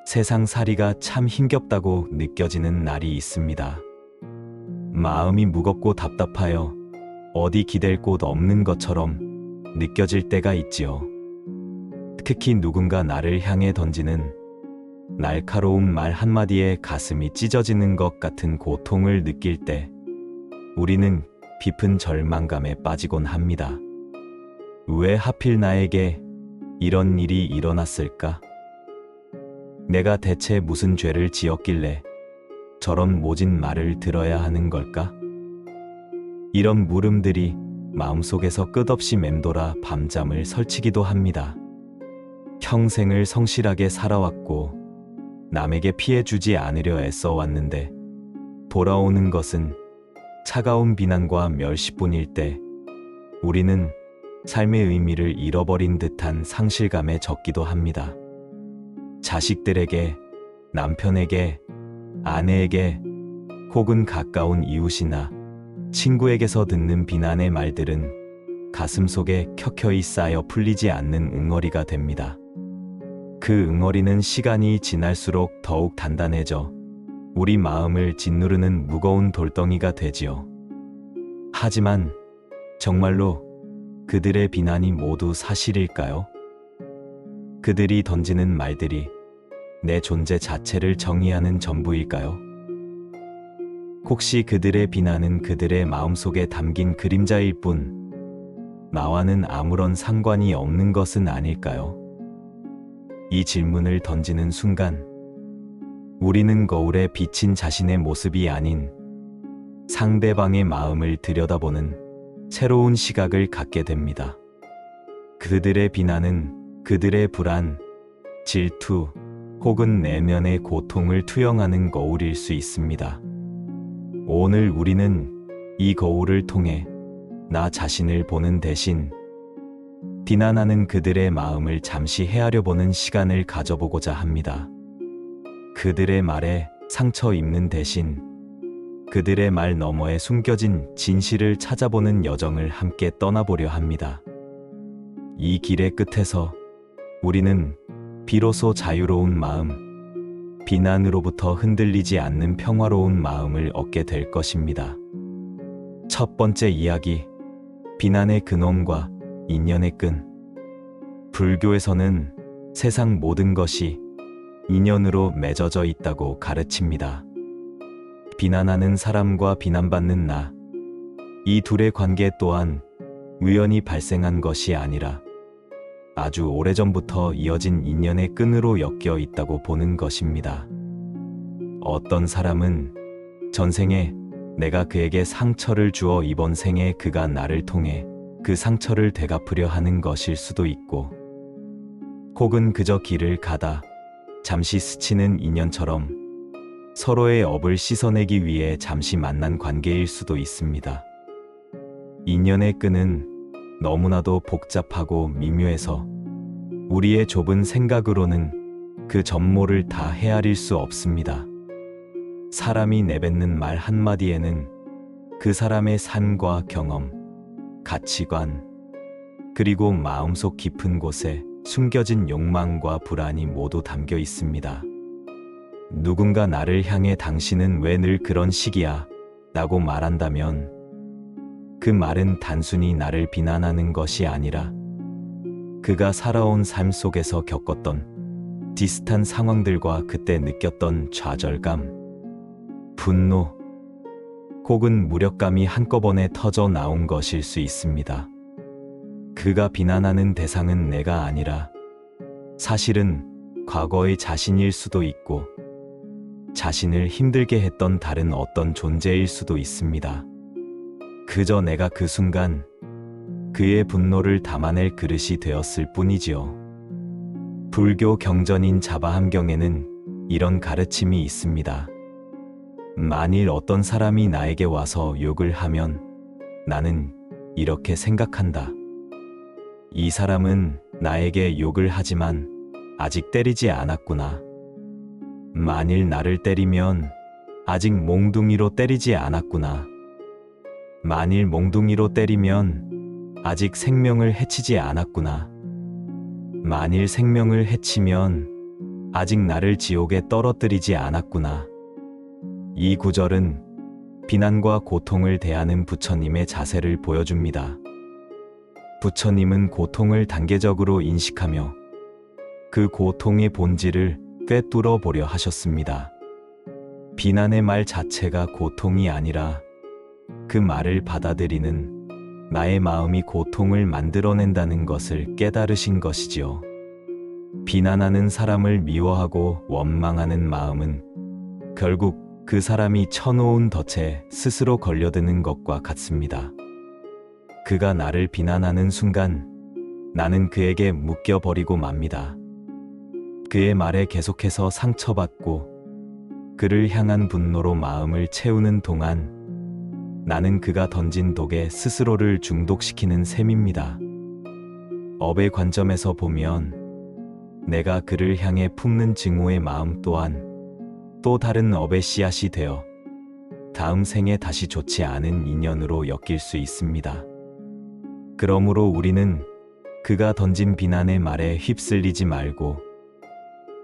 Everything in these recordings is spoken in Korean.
세상살이가 참 힘겹다고 느껴지는 날이 있습니다. 마음이 무겁고 답답하여 어디 기댈 곳 없는 것처럼 느껴질 때가 있지요. 특히 누군가 나를 향해 던지는 날카로운 말 한마디에 가슴이 찢어지는 것 같은 고통을 느낄 때 우리는 깊은 절망감에 빠지곤 합니다. 왜 하필 나에게 이런 일이 일어났을까? 내가 대체 무슨 죄를 지었길래 저런 모진 말을 들어야 하는 걸까? 이런 물음들이 마음속에서 끝없이 맴돌아 밤잠을 설치기도 합니다. 평생을 성실하게 살아왔고 남에게 피해 주지 않으려 애써왔는데 돌아오는 것은 차가운 비난과 멸시뿐일 때 우리는 삶의 의미를 잃어버린 듯한 상실감에 젖기도 합니다. 자식들에게, 남편에게, 아내에게 혹은 가까운 이웃이나 친구에게서 듣는 비난의 말들은 가슴속에 켜켜이 쌓여 풀리지 않는 응어리가 됩니다. 그 응어리는 시간이 지날수록 더욱 단단해져 우리 마음을 짓누르는 무거운 돌덩이가 되지요. 하지만 정말로 그들의 비난이 모두 사실일까요? 그들이 던지는 말들이 내 존재 자체를 정의하는 전부일까요? 혹시 그들의 비난은 그들의 마음속에 담긴 그림자일 뿐 나와는 아무런 상관이 없는 것은 아닐까요? 이 질문을 던지는 순간 우리는 거울에 비친 자신의 모습이 아닌 상대방의 마음을 들여다보는 새로운 시각을 갖게 됩니다. 그들의 비난은 그들의 불안, 질투 혹은 내면의 고통을 투영하는 거울일 수 있습니다. 오늘 우리는 이 거울을 통해 나 자신을 보는 대신 비난하는 그들의 마음을 잠시 헤아려보는 시간을 가져보고자 합니다. 그들의 말에 상처 입는 대신 그들의 말 너머에 숨겨진 진실을 찾아보는 여정을 함께 떠나보려 합니다. 이 길의 끝에서 우리는 비로소 자유로운 마음, 비난으로부터 흔들리지 않는 평화로운 마음을 얻게 될 것입니다. 첫 번째 이야기, 비난의 근원과 인연의 끈. 불교에서는 세상 모든 것이 인연으로 맺어져 있다고 가르칩니다. 비난하는 사람과 비난받는 나, 이 둘의 관계 또한 우연히 발생한 것이 아니라 아주 오래전부터 이어진 인연의 끈으로 엮여 있다고 보는 것입니다. 어떤 사람은 전생에 내가 그에게 상처를 주어 이번 생에 그가 나를 통해 그 상처를 되갚으려 하는 것일 수도 있고, 혹은 그저 길을 가다 잠시 스치는 인연처럼 서로의 업을 씻어내기 위해 잠시 만난 관계일 수도 있습니다. 인연의 끈은 너무나도 복잡하고 미묘해서 우리의 좁은 생각으로는 그 전모를 다 헤아릴 수 없습니다. 사람이 내뱉는 말 한마디에는 그 사람의 삶과 경험, 가치관, 그리고 마음속 깊은 곳에 숨겨진 욕망과 불안이 모두 담겨 있습니다. 누군가 나를 향해 당신은 왜 늘 그런 식이야? 라고 말한다면 그 말은 단순히 나를 비난하는 것이 아니라 그가 살아온 삶 속에서 겪었던 비슷한 상황들과 그때 느꼈던 좌절감, 분노, 혹은 무력감이 한꺼번에 터져 나온 것일 수 있습니다. 그가 비난하는 대상은 내가 아니라 사실은 과거의 자신일 수도 있고 자신을 힘들게 했던 다른 어떤 존재일 수도 있습니다. 그저 내가 그 순간 그의 분노를 담아낼 그릇이 되었을 뿐이지요. 불교 경전인 자바함경에는 이런 가르침이 있습니다. 만일 어떤 사람이 나에게 와서 욕을 하면 나는 이렇게 생각한다. 이 사람은 나에게 욕을 하지만 아직 때리지 않았구나. 만일 나를 때리면 아직 몽둥이로 때리지 않았구나. 만일 몽둥이로 때리면 아직 생명을 해치지 않았구나. 만일 생명을 해치면 아직 나를 지옥에 떨어뜨리지 않았구나. 이 구절은 비난과 고통을 대하는 부처님의 자세를 보여줍니다. 부처님은 고통을 단계적으로 인식하며 그 고통의 본질을 꿰뚫어 보려 하셨습니다. 비난의 말 자체가 고통이 아니라 그 말을 받아들이는 나의 마음이 고통을 만들어낸다는 것을 깨달으신 것이지요. 비난하는 사람을 미워하고 원망하는 마음은 결국 그 사람이 쳐놓은 덫에 스스로 걸려드는 것과 같습니다. 그가 나를 비난하는 순간 나는 그에게 묶여버리고 맙니다. 그의 말에 계속해서 상처받고 그를 향한 분노로 마음을 채우는 동안 나는 그가 던진 독에 스스로를 중독시키는 셈입니다. 업의 관점에서 보면 내가 그를 향해 품는 증오의 마음 또한 또 다른 업의 씨앗이 되어 다음 생에 다시 좋지 않은 인연으로 엮일 수 있습니다. 그러므로 우리는 그가 던진 비난의 말에 휩쓸리지 말고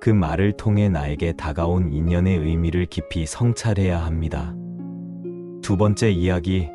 그 말을 통해 나에게 다가온 인연의 의미를 깊이 성찰해야 합니다. 두 번째 이야기,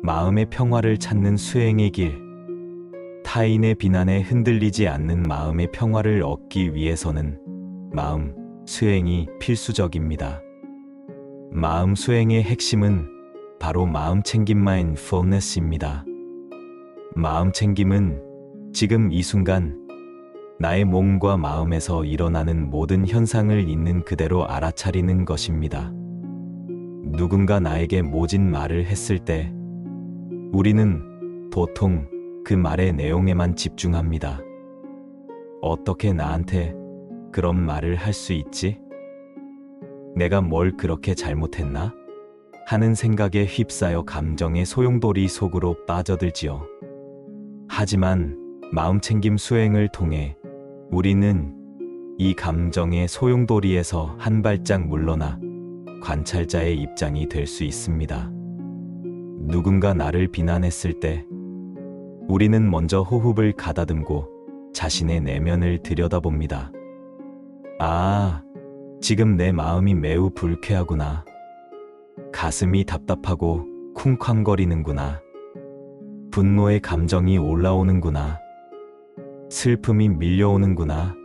마음의 평화를 찾는 수행의 길. 타인의 비난에 흔들리지 않는 마음의 평화를 얻기 위해서는 마음 수행이 필수적입니다. 마음 수행의 핵심은 바로 마음 챙김 마인드풀니스입니다. 마음 챙김은 지금 이 순간 나의 몸과 마음에서 일어나는 모든 현상을 있는 그대로 알아차리는 것입니다. 누군가 나에게 모진 말을 했을 때 우리는 보통 그 말의 내용에만 집중합니다. 어떻게 나한테 그런 말을 할 수 있지? 내가 뭘 그렇게 잘못했나? 하는 생각에 휩싸여 감정의 소용돌이 속으로 빠져들지요. 하지만 마음챙김 수행을 통해 우리는 이 감정의 소용돌이에서 한 발짝 물러나 관찰자의 입장이 될 수 있습니다. 누군가 나를 비난했을 때 우리는 먼저 호흡을 가다듬고 자신의 내면을 들여다봅니다. 아, 지금 내 마음이 매우 불쾌하구나. 가슴이 답답하고 쿵쾅거리는구나. 분노의 감정이 올라오는구나. 슬픔이 밀려오는구나.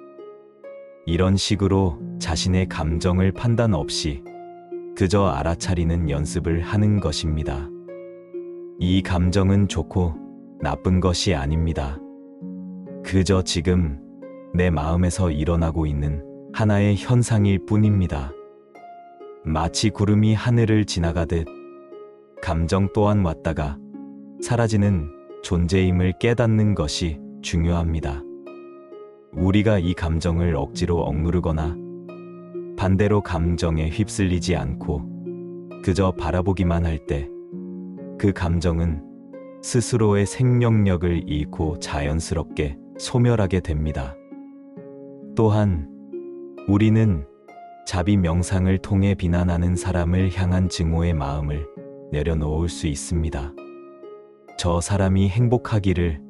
이런 식으로 자신의 감정을 판단 없이 그저 알아차리는 연습을 하는 것입니다. 이 감정은 좋고 나쁜 것이 아닙니다. 그저 지금 내 마음에서 일어나고 있는 하나의 현상일 뿐입니다. 마치 구름이 하늘을 지나가듯 감정 또한 왔다가 사라지는 존재임을 깨닫는 것이 중요합니다. 우리가 이 감정을 억지로 억누르거나 반대로 감정에 휩쓸리지 않고 그저 바라보기만 할 때 그 감정은 스스로의 생명력을 잃고 자연스럽게 소멸하게 됩니다. 또한 우리는 자비 명상을 통해 비난하는 사람을 향한 증오의 마음을 내려놓을 수 있습니다. 저 사람이 행복하기를,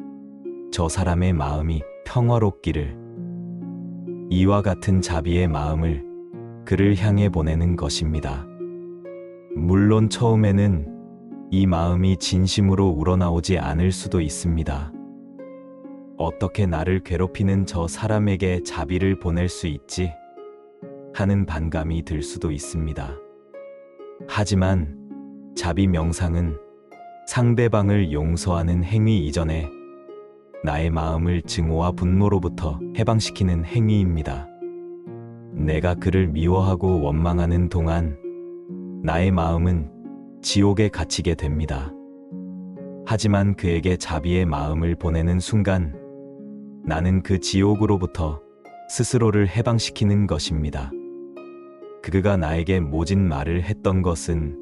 저 사람의 마음이 평화롭기를, 이와 같은 자비의 마음을 그를 향해 보내는 것입니다. 물론 처음에는 이 마음이 진심으로 우러나오지 않을 수도 있습니다. 어떻게 나를 괴롭히는 저 사람에게 자비를 보낼 수 있지? 하는 반감이 들 수도 있습니다. 하지만 자비 명상은 상대방을 용서하는 행위 이전에 나의 마음을 증오와 분노로부터 해방시키는 행위입니다. 내가 그를 미워하고 원망하는 동안 나의 마음은 지옥에 갇히게 됩니다. 하지만 그에게 자비의 마음을 보내는 순간 나는 그 지옥으로부터 스스로를 해방시키는 것입니다. 그가 나에게 모진 말을 했던 것은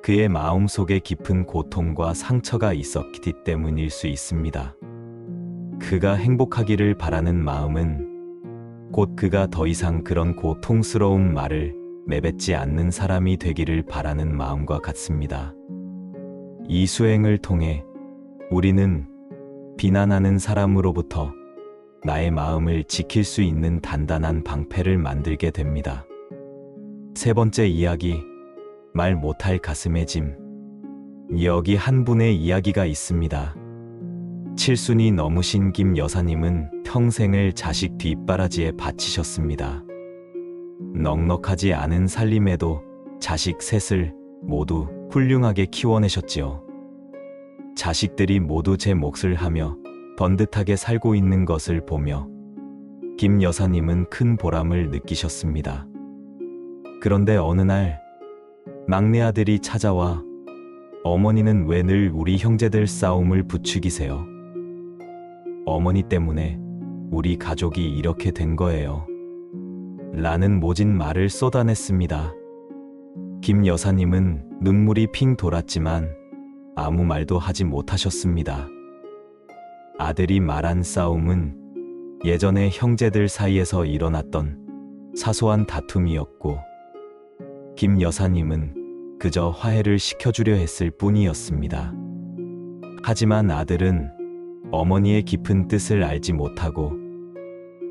그의 마음속에 깊은 고통과 상처가 있었기 때문일 수 있습니다. 그가 행복하기를 바라는 마음은 곧 그가 더 이상 그런 고통스러운 말을 내뱉지 않는 사람이 되기를 바라는 마음과 같습니다. 이 수행을 통해 우리는 비난하는 사람으로부터 나의 마음을 지킬 수 있는 단단한 방패를 만들게 됩니다. 세 번째 이야기, 말 못할 가슴의 짐. 여기 한 분의 이야기가 있습니다. 칠순이 넘으신 김 여사님은 평생을 자식 뒷바라지에 바치셨습니다. 넉넉하지 않은 살림에도 자식 셋을 모두 훌륭하게 키워내셨지요. 자식들이 모두 제 몫을 하며 번듯하게 살고 있는 것을 보며 김 여사님은 큰 보람을 느끼셨습니다. 그런데 어느 날 막내 아들이 찾아와 어머니는 왜 늘 우리 형제들 싸움을 부추기세요? 어머니 때문에 우리 가족이 이렇게 된 거예요. 라는 모진 말을 쏟아냈습니다. 김 여사님은 눈물이 핑 돌았지만 아무 말도 하지 못하셨습니다. 아들이 말한 싸움은 예전에 형제들 사이에서 일어났던 사소한 다툼이었고 김 여사님은 그저 화해를 시켜주려 했을 뿐이었습니다. 하지만 아들은 어머니의 깊은 뜻을 알지 못하고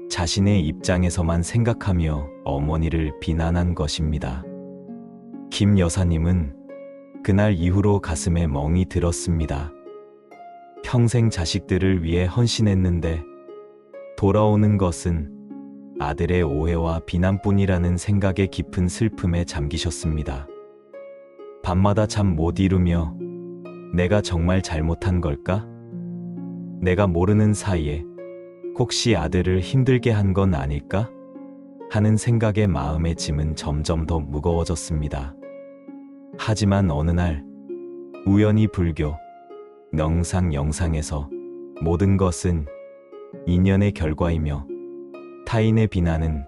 자신의 입장에서만 생각하며 어머니를 비난한 것입니다. 김 여사님은 그날 이후로 가슴에 멍이 들었습니다. 평생 자식들을 위해 헌신했는데 돌아오는 것은 아들의 오해와 비난뿐이라는 생각에 깊은 슬픔에 잠기셨습니다. 밤마다 잠 못 이루며 내가 정말 잘못한 걸까? 내가 모르는 사이에 혹시 아들을 힘들게 한 건 아닐까? 하는 생각에 마음의 짐은 점점 더 무거워졌습니다. 하지만 어느 날 우연히 불교 명상 영상에서 모든 것은 인연의 결과이며 타인의 비난은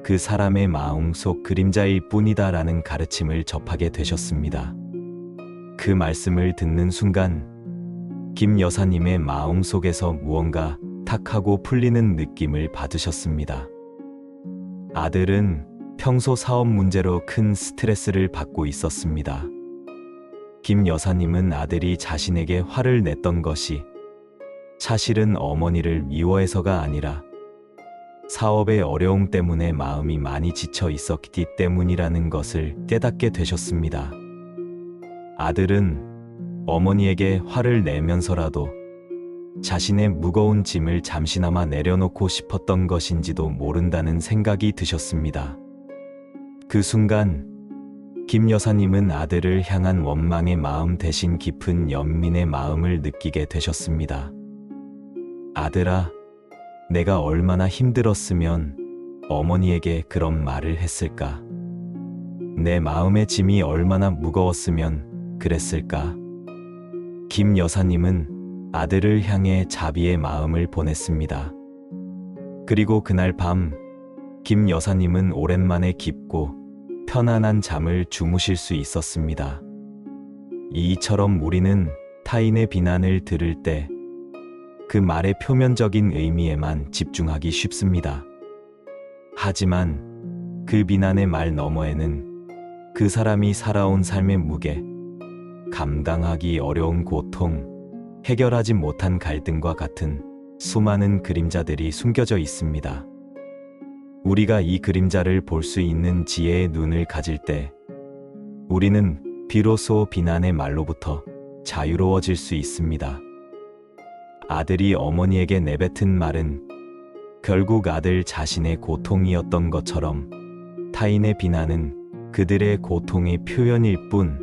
그 사람의 마음속 그림자일 뿐이다 라는 가르침을 접하게 되셨습니다. 그 말씀을 듣는 순간 김 여사님의 마음속에서 무언가 탁 하고 풀리는 느낌을 받으셨습니다. 아들은 평소 사업 문제로 큰 스트레스를 받고 있었습니다. 김 여사님은 아들이 자신에게 화를 냈던 것이 사실은 어머니를 미워해서가 아니라 사업의 어려움 때문에 마음이 많이 지쳐 있었기 때문이라는 것을 깨닫게 되셨습니다. 아들은 어머니에게 화를 내면서라도 자신의 무거운 짐을 잠시나마 내려놓고 싶었던 것인지도 모른다는 생각이 드셨습니다. 그 순간 김 여사님은 아들을 향한 원망의 마음 대신 깊은 연민의 마음을 느끼게 되셨습니다. 아들아, 내가 얼마나 힘들었으면 어머니에게 그런 말을 했을까? 내 마음의 짐이 얼마나 무거웠으면 그랬을까? 김 여사님은 아들을 향해 자비의 마음을 보냈습니다. 그리고 그날 밤 김 여사님은 오랜만에 깊고 편안한 잠을 주무실 수 있었습니다. 이처럼 우리는 타인의 비난을 들을 때 그 말의 표면적인 의미에만 집중하기 쉽습니다. 하지만 그 비난의 말 너머에는 그 사람이 살아온 삶의 무게, 감당하기 어려운 고통, 해결하지 못한 갈등과 같은 수많은 그림자들이 숨겨져 있습니다. 우리가 이 그림자를 볼 수 있는 지혜의 눈을 가질 때 우리는 비로소 비난의 말로부터 자유로워질 수 있습니다. 아들이 어머니에게 내뱉은 말은 결국 아들 자신의 고통이었던 것처럼 타인의 비난은 그들의 고통의 표현일 뿐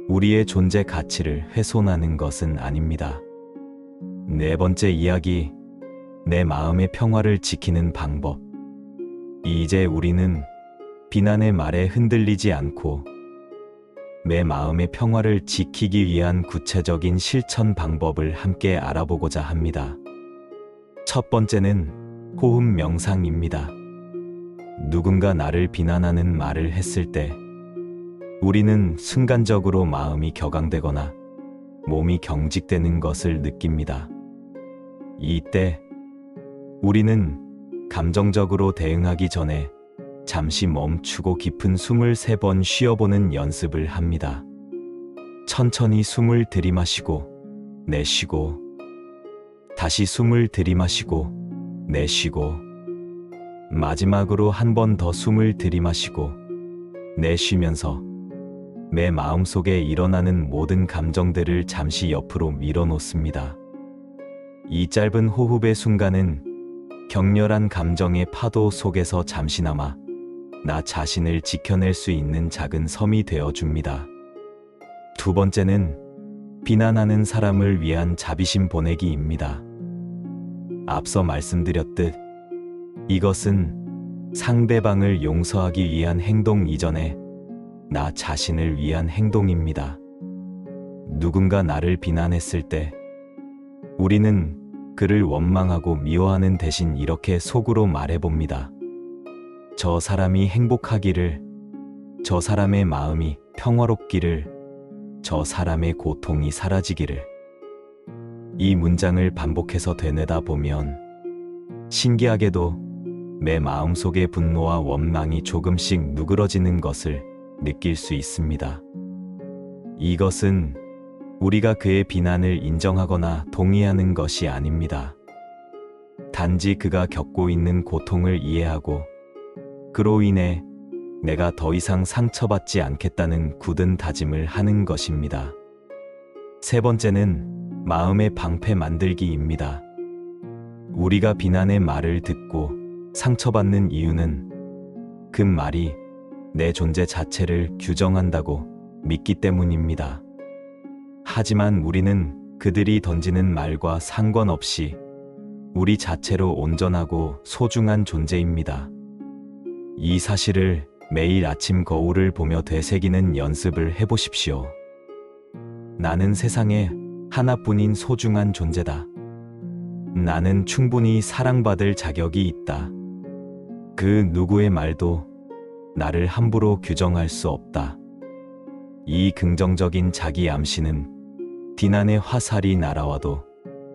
우리의 존재 가치를 훼손하는 것은 아닙니다. 네 번째 이야기, 내 마음의 평화를 지키는 방법. 이제 우리는 비난의 말에 흔들리지 않고 내 마음의 평화를 지키기 위한 구체적인 실천 방법을 함께 알아보고자 합니다. 첫 번째는 호흡 명상입니다. 누군가 나를 비난하는 말을 했을 때 우리는 순간적으로 마음이 격앙되거나 몸이 경직되는 것을 느낍니다. 이때 우리는 감정적으로 대응하기 전에 잠시 멈추고 깊은 숨을 3번 쉬어보는 연습을 합니다. 천천히 숨을 들이마시고 내쉬고 다시 숨을 들이마시고 내쉬고 마지막으로 한 번 더 숨을 들이마시고 내쉬면서 내 마음속에 일어나는 모든 감정들을 잠시 옆으로 밀어놓습니다. 이 짧은 호흡의 순간은 격렬한 감정의 파도 속에서 잠시나마 나 자신을 지켜낼 수 있는 작은 섬이 되어줍니다. 두 번째는 비난하는 사람을 위한 자비심 보내기입니다. 앞서 말씀드렸듯 이것은 상대방을 용서하기 위한 행동 이전에 나 자신을 위한 행동입니다. 누군가 나를 비난했을 때 우리는 그를 원망하고 미워하는 대신 이렇게 속으로 말해봅니다. 저 사람이 행복하기를, 저 사람의 마음이 평화롭기를, 저 사람의 고통이 사라지기를. 이 문장을 반복해서 되뇌다 보면 신기하게도 내 마음속의 분노와 원망이 조금씩 누그러지는 것을 느낄 수 있습니다. 이것은 우리가 그의 비난을 인정하거나 동의하는 것이 아닙니다. 단지 그가 겪고 있는 고통을 이해하고 그로 인해 내가 더 이상 상처받지 않겠다는 굳은 다짐을 하는 것입니다. 세 번째는 마음의 방패 만들기입니다. 우리가 비난의 말을 듣고 상처받는 이유는 그 말이 내 존재 자체를 규정한다고 믿기 때문입니다. 하지만 우리는 그들이 던지는 말과 상관없이 우리 자체로 온전하고 소중한 존재입니다. 이 사실을 매일 아침 거울을 보며 되새기는 연습을 해보십시오. 나는 세상에 하나뿐인 소중한 존재다. 나는 충분히 사랑받을 자격이 있다. 그 누구의 말도 나를 함부로 규정할 수 없다. 이 긍정적인 자기 암시는 비난의 화살이 날아와도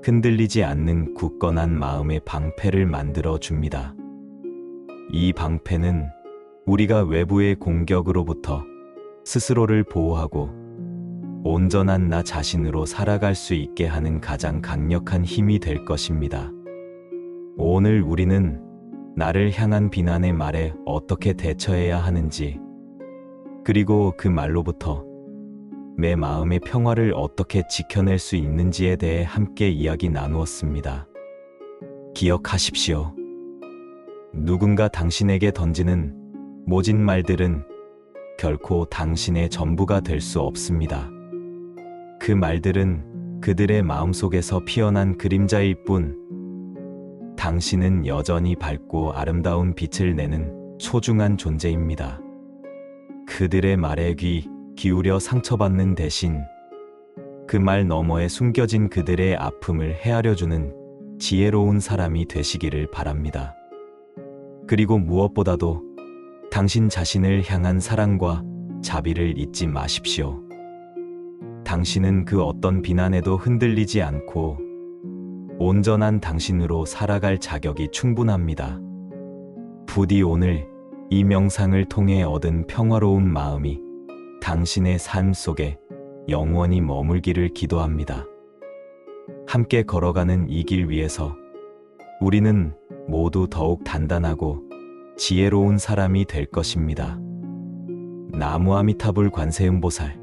흔들리지 않는 굳건한 마음의 방패를 만들어 줍니다. 이 방패는 우리가 외부의 공격으로부터 스스로를 보호하고 온전한 나 자신으로 살아갈 수 있게 하는 가장 강력한 힘이 될 것입니다. 오늘 우리는 나를 향한 비난의 말에 어떻게 대처해야 하는지, 그리고 그 말로부터 내 마음의 평화를 어떻게 지켜낼 수 있는지에 대해 함께 이야기 나누었습니다. 기억하십시오. 누군가 당신에게 던지는 모진 말들은 결코 당신의 전부가 될 수 없습니다. 그 말들은 그들의 마음속에서 피어난 그림자일 뿐, 당신은 여전히 밝고 아름다운 빛을 내는 소중한 존재입니다. 그들의 말에 귀 기울여 상처받는 대신 그 말 너머에 숨겨진 그들의 아픔을 헤아려주는 지혜로운 사람이 되시기를 바랍니다. 그리고 무엇보다도 당신 자신을 향한 사랑과 자비를 잊지 마십시오. 당신은 그 어떤 비난에도 흔들리지 않고 온전한 당신으로 살아갈 자격이 충분합니다. 부디 오늘 이 명상을 통해 얻은 평화로운 마음이 당신의 삶 속에 영원히 머물기를 기도합니다. 함께 걸어가는 이 길 위에서 우리는 모두 더욱 단단하고 지혜로운 사람이 될 것입니다. 나무 아미타불 관세음보살